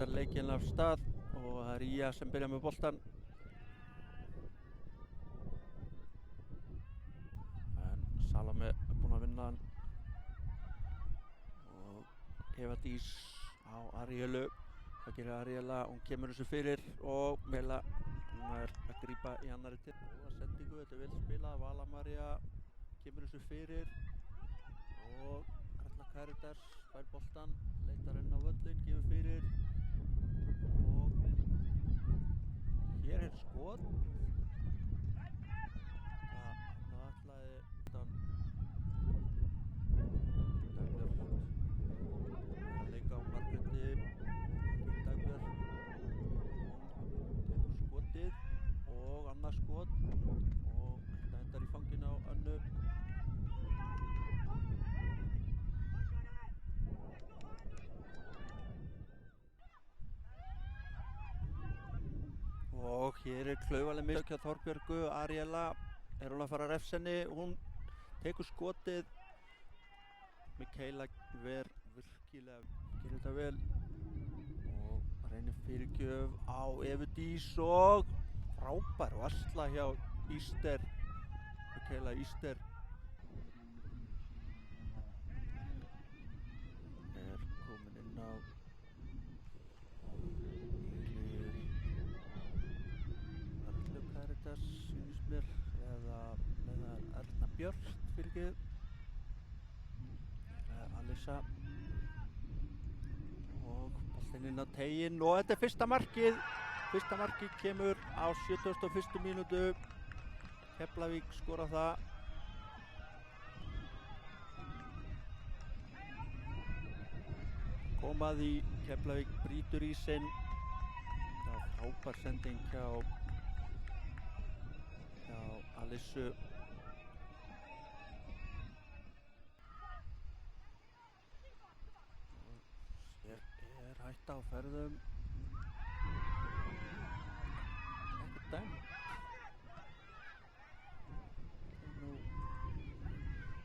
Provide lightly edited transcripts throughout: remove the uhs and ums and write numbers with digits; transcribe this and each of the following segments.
setja leikinn af stað og það er Ía sem byrjar með boltan. En Salome er búinn að vinna hann og Eva Dís á Aríelu. Það gerir Aríela, hún kemur þessu fyrir og Mela, hún er að grípa í annari til. Góða sendingu, þetta er vel spilað. Vala María kemur þessu fyrir og Karla Karítas fær boltan, leitar inn á völlinn, gefur fyrir og hér er skot. Það ætlaði Dagbjörn að leika á Margréti og Dagbjörn. Hún tekur skotið og annað skot og þetta endar í fanginu á Önnu. Og hér er klaufaleg mistök hjá Þorbjörgu. Aríela, er hún að fara að refsa henni? Hún tekur skotið. Mikaela ver virkilega, gerir þetta vel og reynir fyrirgjöf á Evu Dís og frábær varsla hjá Íster. Mikaela Íster er komin inn á Karítas, sýnist mér, eða Erna Björt, fyrirgefðu. Alissa og boltinn inn á teiginn og þetta er fyrsta markið. Fyrsta markið kemur á 71. mínútu. Keflavík skora það. Komað í Keflavík, brýtur ísinn. Það var frábær sending hjá Alissu. Hér er hætta á ferðum. Ekkert dæmt.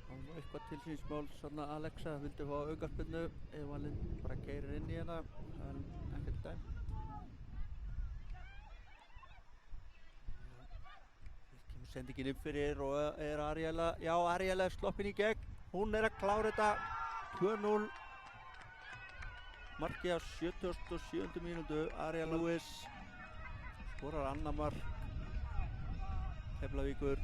Það var eitthvað tilsýnismál, svona Alexa vildi fá aukaspyrnu. Evalinn bara keyrir inn í hana, en ekkert dæmt. Sendingin upp fyrir og er Aríela, já Aríela er sloppin í gegn, hún er að klára þetta. 2-0, markið á 77. mínútu. Aríela Lewis skorar annað mark Keflavíkur.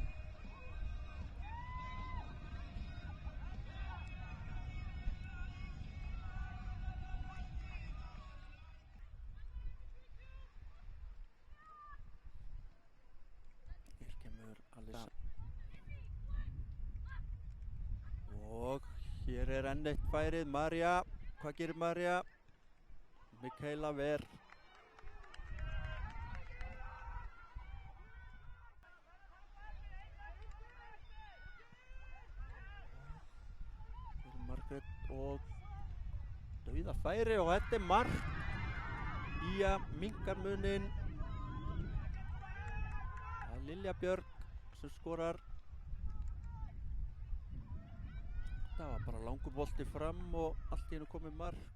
Hér kemur Alissa og hér er enn eitt færið. María, hvað gerir María? Mikaela ver. Hér er Margrét og dauðafæri og þetta er mark. Ía minnkar muninn. Það er Lilja Björg sem skorar. Það var bara langur bolti fram og allt í einu komið mark.